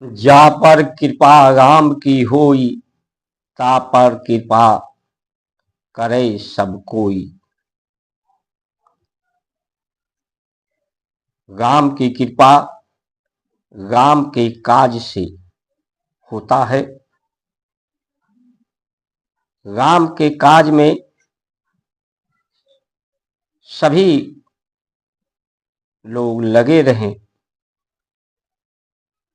जा पर कृपा राम की होई, ता पर कृपा करे सब कोई। राम की कृपा राम के काज से होता है। राम के काज में सभी लोग लगे रहें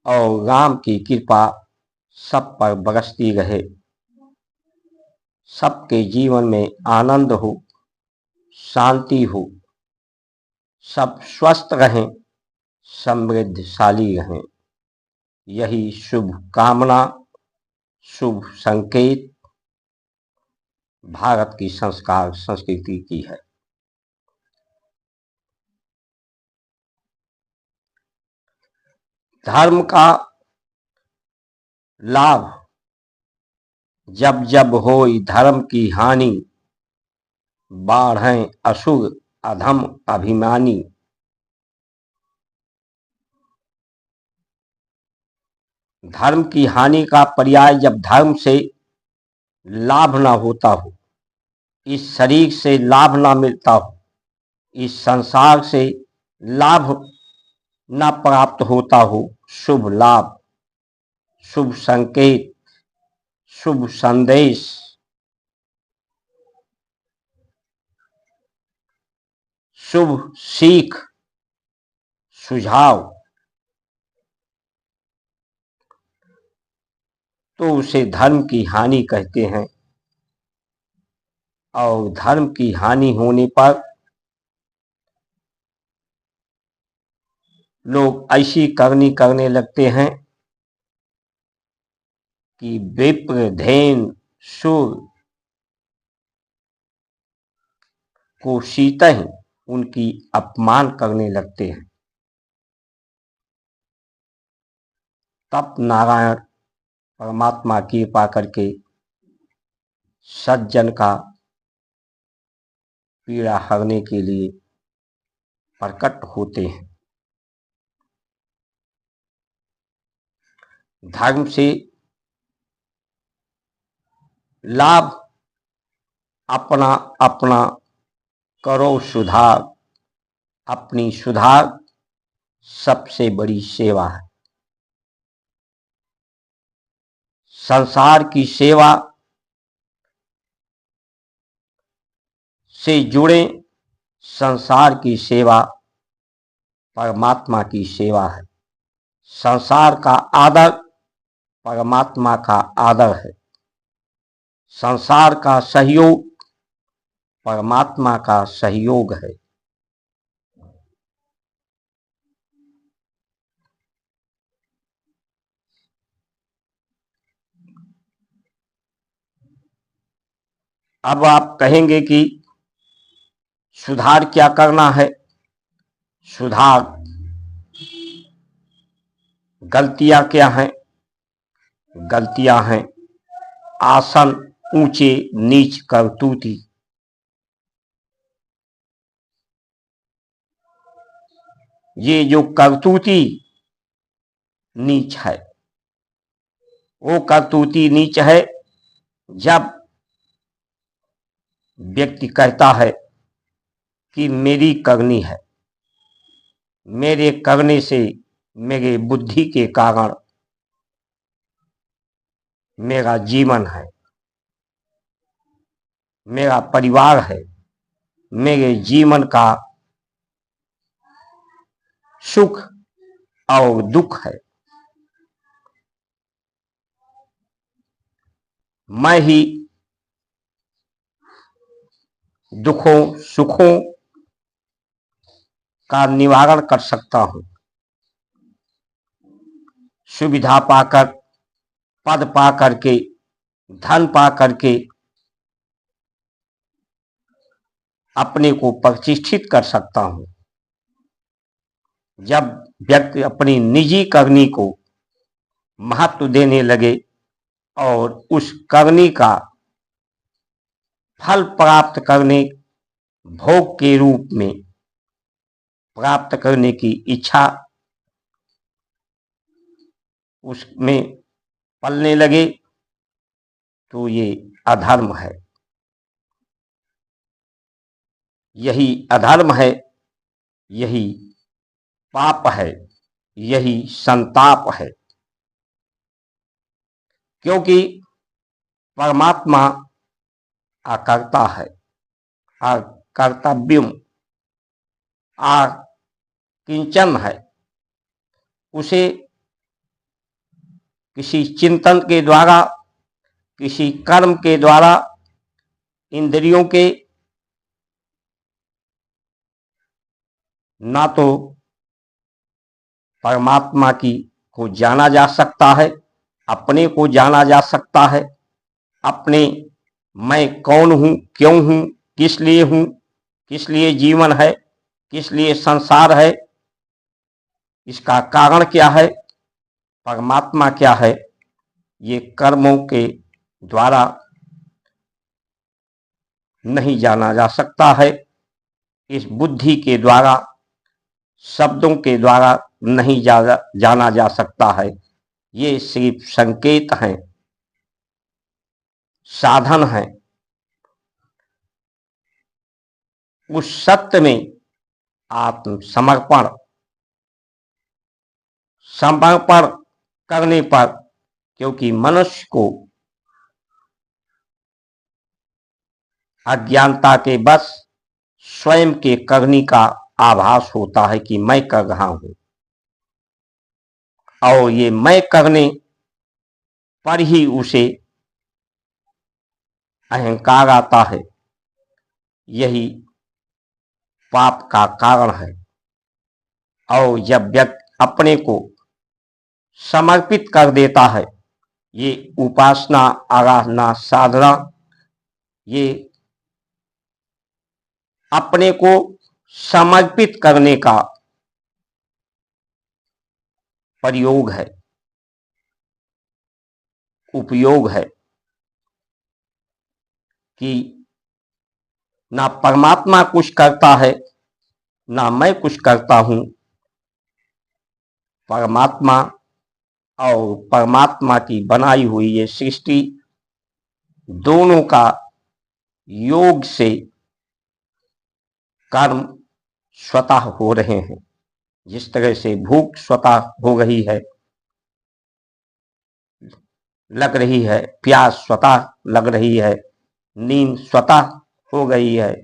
और राम की कृपा सब पर बरसती रहे। सबके जीवन में आनंद हो, शांति हो, सब स्वस्थ रहें, समृद्धशाली रहें। यही शुभ कामना, शुभ संकेत भारत की संस्कार संस्कृति की है। धर्म का लाभ जब जब होई धर्म की हानि, बाढ़ें असुर अधम अभिमानी। धर्म की हानि का पर्याय जब धर्म से लाभ ना होता हो, इस शरीर से लाभ ना मिलता हो, इस संसार से लाभ ना प्राप्त होता हो, शुभ लाभ, शुभ संकेत, शुभ संदेश, शुभ सीख, सुझाव, तो उसे धर्म की हानि कहते हैं। और धर्म की हानि होने पर लोग ऐसी करनी करने लगते हैं कि विप्र धैन सुर को सीतः उनकी अपमान करने लगते हैं। तब नारायण परमात्मा की कृपा करके सज्जन का पीड़ा हरने के लिए प्रकट होते हैं। धर्म से लाभ अपना अपना करो सुधार, अपनी सुधार सबसे बड़ी सेवा है। संसार की सेवा से जुड़े, संसार की सेवा परमात्मा की सेवा है। संसार का आदर परमात्मा का आदर है। संसार का सहयोग परमात्मा का सहयोग है। अब आप कहेंगे कि सुधार क्या करना है? सुधार गलतियां क्या हैं? गलतियां हैं आसन ऊंचे नीच करतूती। ये जो करतूती नीच है, वो करतूती नीच है जब व्यक्ति कहता है कि मेरी करनी है, मेरे करने से, मेरे बुद्धि के कारण मेरा जीवन है, मेरा परिवार है, मेरे जीवन का सुख और दुख है। मैं ही दुखों सुखों का निवारण कर सकता हूं। सुविधा पाकर, पद पा करके, धन पा करके अपने को प्रतिष्ठित कर सकता हूं। जब व्यक्ति अपनी निजी करनी को महत्व देने लगे और उस करनी का फल प्राप्त करने, भोग के रूप में प्राप्त करने की इच्छा उसमें पलने लगे तो ये अधर्म है। यही अधर्म है, यही पाप है, यही संताप है। क्योंकि परमात्मा अकर्ता है, अकर्तव्यम अकिंचन है। उसे किसी चिंतन के द्वारा, किसी कर्म के द्वारा, इंद्रियों के ना तो परमात्मा की को जाना जा सकता है, अपने को जाना जा सकता है, अपने मैं कौन हूँ, क्यों हूँ, किस लिए हूँ, किस लिए जीवन है, किस लिए संसार है, इसका कारण क्या है, परमात्मा क्या है, ये कर्मों के द्वारा नहीं जाना जा सकता है। इस बुद्धि के द्वारा, शब्दों के द्वारा नहीं जाना जा सकता है। ये सिर्फ संकेत हैं, साधन हैं। उस सत्य में आत्मसमर्पण समर्पण करने पर, क्योंकि मनुष्य को अज्ञानता के बस स्वयं के करनी का आभास होता है कि मैं कर रहा हूं, और ये मैं करने पर ही उसे अहंकार आता है। यही पाप का कारण है। और जब व्यक्ति अपने को समर्पित कर देता है, ये उपासना, आराधना, साधना, ये अपने को समर्पित करने का प्रयोग है, उपयोग है, कि ना परमात्मा कुछ करता है, ना मैं कुछ करता हूं। परमात्मा और परमात्मा की बनाई हुई ये सृष्टि, दोनों का योग से कर्म स्वतः हो रहे हैं। जिस तरह से भूख स्वतः हो रही है, लग रही है, प्यास स्वतः लग रही है, नींद स्वतः हो गई है,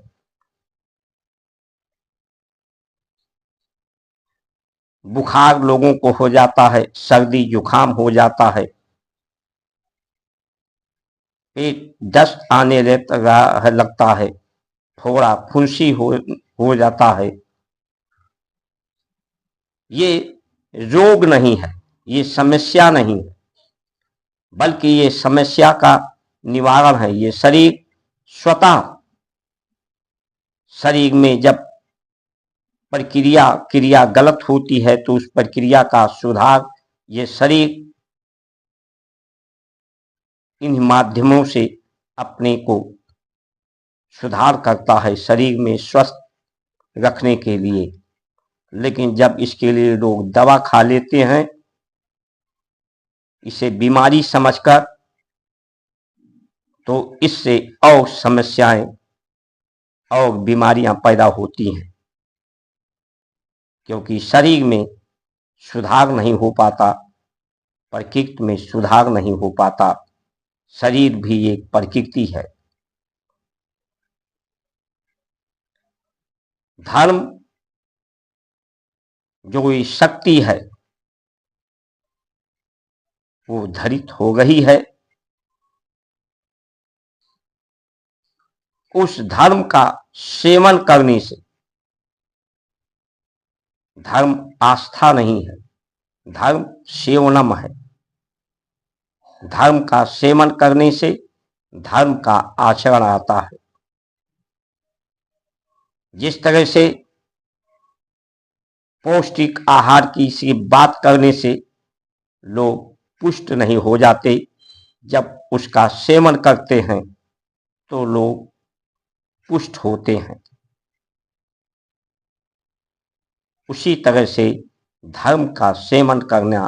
बुखार लोगों को हो जाता है, सर्दी जुकाम हो जाता है, पेट दस्त आने लगता है, थोड़ा फुंसी हो जाता है। ये रोग नहीं है, ये समस्या नहीं है, बल्कि ये समस्या का निवारण है। ये शरीर स्वतः, शरीर में जब क्रिया गलत होती है तो उस प्रक्रिया का सुधार ये शरीर इन माध्यमों से अपने को सुधार करता है, शरीर में स्वस्थ रखने के लिए। लेकिन जब इसके लिए लोग दवा खा लेते हैं, इसे बीमारी समझकर, तो इससे और समस्याएं और बीमारियां पैदा होती हैं। क्योंकि शरीर में सुधार नहीं हो पाता, प्रकृति में सुधार नहीं हो पाता। शरीर भी एक प्रकृति है। धर्म जो ये शक्ति है, वो धरित हो गई है। उस धर्म का सेवन करने से, धर्म आस्था नहीं है, धर्म सेवनम है। धर्म का सेवन करने से धर्म का आचरण आता है। जिस तरह से पौष्टिक आहार की सिर्फ बात करने से लोग पुष्ट नहीं हो जाते, जब उसका सेवन करते हैं तो लोग पुष्ट होते हैं। उसी तरह से धर्म का सेवन करना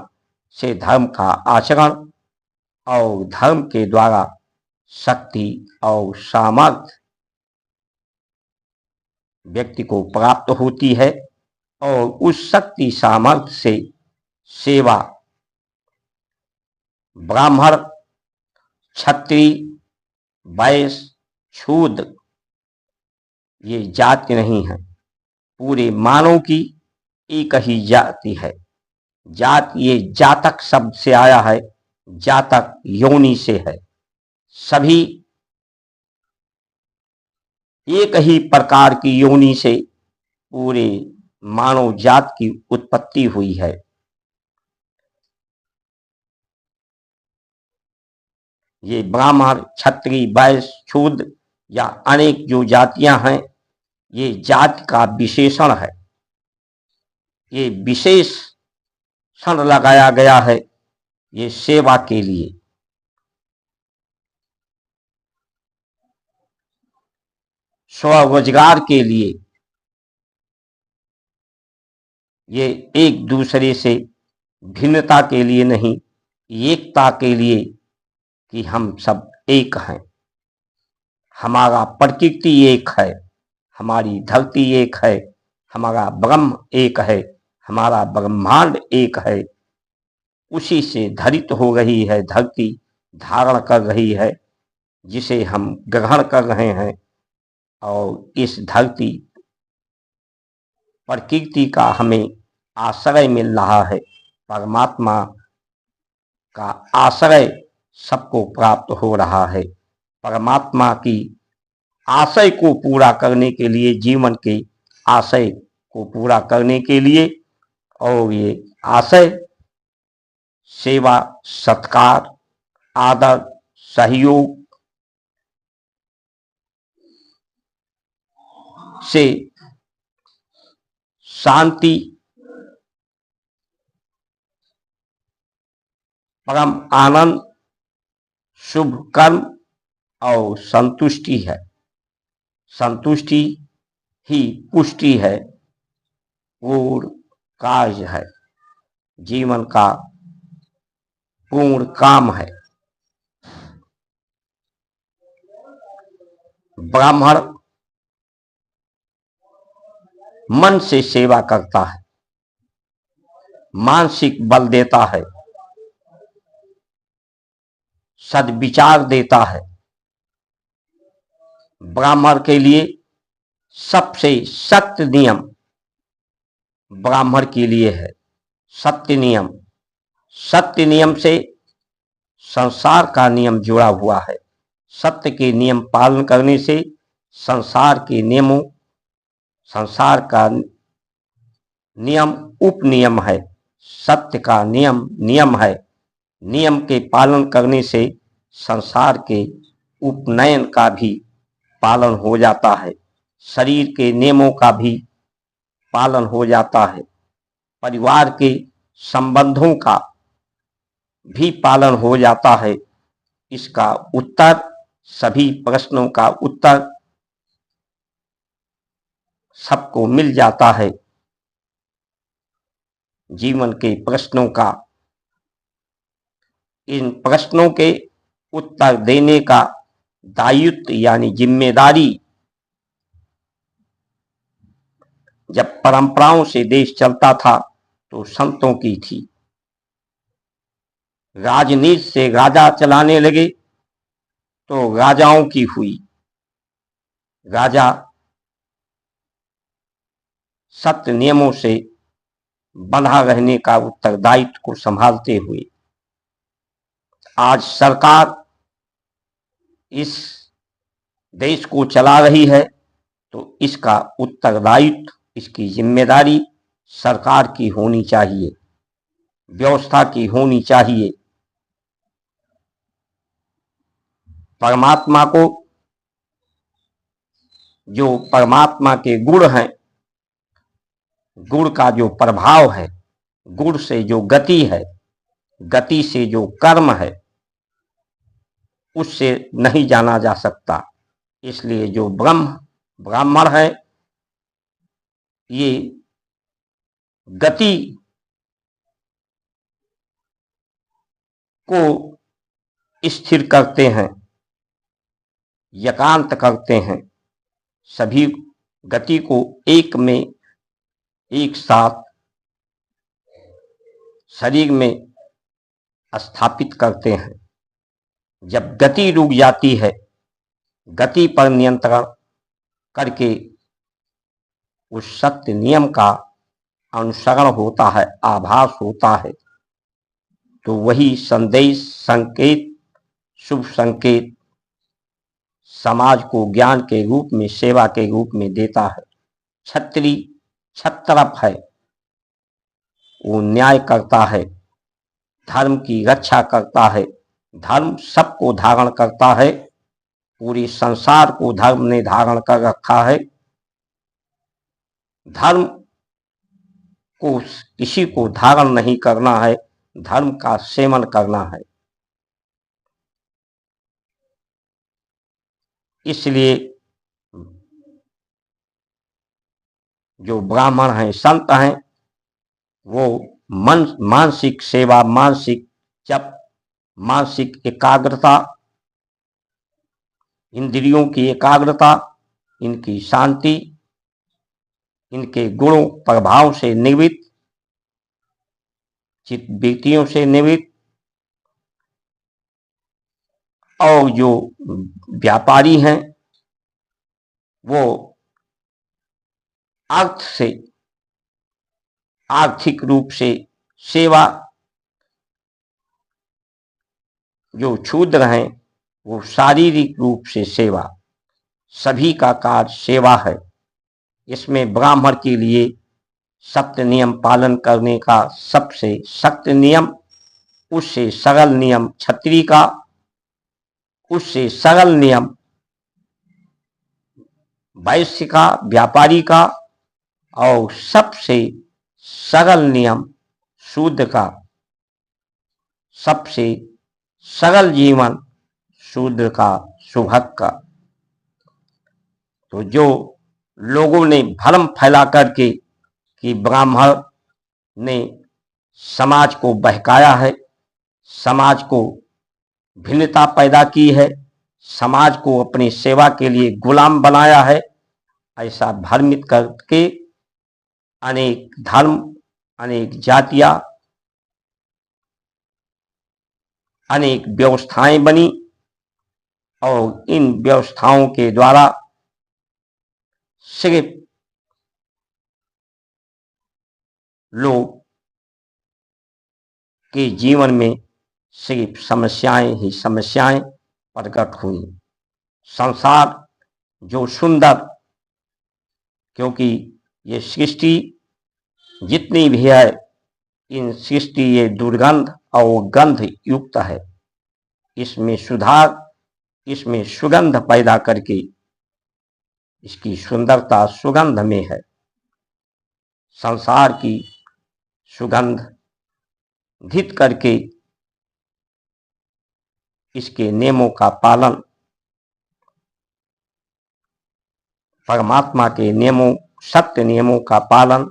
से धर्म का आचरण और धर्म के द्वारा शक्ति और सामर्थ्य व्यक्ति को प्राप्त होती है और उस शक्ति सामर्थ्य से सेवा ब्राह्मण, क्षत्रिय, वैश्य, शूद्र ये जाति नहीं है, पूरे मानव की एक ही जाति है। जात ये जातक शब्द से आया है, जातक योनि से है। सभी एक ही प्रकार की योनि से पूरे मानव जात की उत्पत्ति हुई है। ये ब्राह्मण, क्षत्रिय, वैश्य, शूद्र या अनेक जो जातियां हैं, ये जाति का विशेषण है। ये विशेषण लगाया गया है ये सेवा के लिए। स्वरोजगार के लिए, ये एक दूसरे से भिन्नता के लिए नहीं, एकता के लिए कि हम सब एक हैं। हमारा प्रकृति एक है, हमारी धरती एक है, हमारा ब्रह्म एक है, हमारा ब्रह्मांड एक है। उसी से धरित हो रही है धरती, धारण कर रही है, जिसे हम ग्रहण कर रहे हैं। और इस धरती प्रकृति का हमें आश्रय मिल रहा है। परमात्मा का आश्रय सबको प्राप्त हो रहा है। परमात्मा की आशय को पूरा करने के लिए, जीवन के आशय को पूरा करने के लिए, और ये आशय सेवा, सत्कार, आदर, सहयोग से शांति, परम आनंद, शुभ कर्म और संतुष्टि है। संतुष्टि ही पुष्टि है, पूर्ण कार्य है, जीवन का पूर्ण काम है। ब्राह्मण मन से सेवा करता है, मानसिक बल देता है, सद्विचार देता है। ब्राह्मण के लिए सबसे सख्त नियम ब्राह्मण के लिए है सत्य नियम। सत्य नियम से संसार का नियम जुड़ा हुआ है। सत्य के नियम पालन करने से संसार के नियमों, संसार का नियम उपनियम है, सत्य का नियम नियम है। नियम के पालन करने से संसार के उपनयन का भी पालन हो जाता है, शरीर के नियमों का भी पालन हो जाता है, परिवार के संबंधों का भी पालन हो जाता है। इसका उत्तर, सभी प्रश्नों का उत्तर सबको मिल जाता है। जीवन के प्रश्नों का, इन प्रश्नों के उत्तर देने का दायित्व यानी जिम्मेदारी जब परंपराओं से देश चलता था तो संतों की थी। राजनीति से राजा चलाने लगे तो राजाओं की हुई। राजा सत्य नियमों से बंधा रहने का उत्तरदायित्व को संभालते हुए आज सरकार इस देश को चला रही है, तो इसका उत्तरदायित्व, इसकी जिम्मेदारी सरकार की होनी चाहिए, व्यवस्था की होनी चाहिए। परमात्मा को, जो परमात्मा के गुण हैं, गुण का जो प्रभाव है, गुण से जो गति है, गति से जो कर्म है, उससे नहीं जाना जा सकता। इसलिए जो ब्राह्मण है, ये गति को स्थिर करते हैं, एकांत करते हैं, सभी गति को एक साथ शरीर में स्थापित करते हैं। जब गति रुक जाती है, गति पर नियंत्रण करके उस सत्य नियम का अनुसरण होता है, आभास होता है, तो वही संदेश, संकेत, शुभ संकेत समाज को ज्ञान के रूप में, सेवा के रूप में देता है। छत्री छत्रप है, वो न्याय करता है, धर्म की रक्षा करता है। धर्म सबको धारण करता है, पूरे संसार को धर्म ने धारण कर रखा है। धर्म को किसी को धारण नहीं करना है, धर्म का सेवन करना है। इसलिए जो ब्राह्मण हैं, संत हैं, वो मानसिक सेवा, मानसिक जप, मानसिक एकाग्रता, इंद्रियों की एकाग्रता, इनकी शांति, इनके गुणों प्रभाव से निवृत्त, चित्त वृत्तियों से निवृत्त, और जो व्यापारी हैं वो अर्थ से, आर्थिक रूप से सेवा, जो क्षुद्र हैं वो शारीरिक रूप से सेवा, सभी का कार्य सेवा है। इसमें ब्राह्मण के लिए सत्य नियम पालन करने का सबसे सख्त नियम, उससे सरल नियम क्षत्रिय का, उससे सरल नियम वैश्य का, व्यापारी का, और सबसे सरल नियम शूद्र का। सबसे सरल जीवन शूद्र का, सुभग का। तो जो लोगों ने भ्रम फैला करके कि ब्राह्मण ने समाज को बहकाया है, समाज को भिन्नता पैदा की है, समाज को अपनी सेवा के लिए गुलाम बनाया है, ऐसा भ्रमित करके अनेक धर्म, अनेक जातियां, अनेक व्यवस्थाएं बनी, और इन व्यवस्थाओं के द्वारा सिर्फ लोग के जीवन में सिर्फ समस्याएं ही समस्याएं प्रकट हुई। संसार जो सुंदर, क्योंकि ये सृष्टि जितनी भी है, इन सृष्टि ये दुर्गंध और गंध युक्त है, इसमें सुधार, इसमें सुगंध पैदा करके इसकी सुंदरता सुगंध में है। संसार की सुगंध धित करके इसके नियमों का पालन, परमात्मा के नियमों, सत्य नियमों का पालन,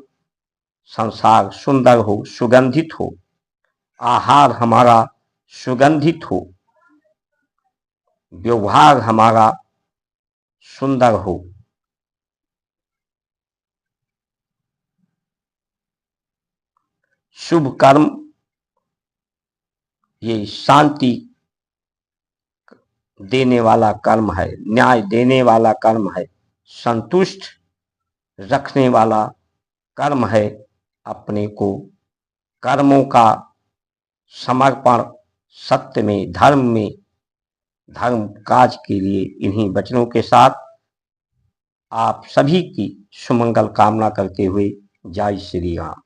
संसार सुंदर हो, सुगंधित हो, आहार हमारा सुगंधित हो, व्यवहार हमारा सुंदर हो। शुभ कर्म ये शांति देने वाला कर्म है, न्याय देने वाला कर्म है, संतुष्ट रखने वाला कर्म है। अपने को कर्मों का समर्पण सत्य में, धर्म में, धर्म काज के लिए। इन्हीं वचनों के साथ आप सभी की सुमंगल कामना करते हुए जय श्री राम।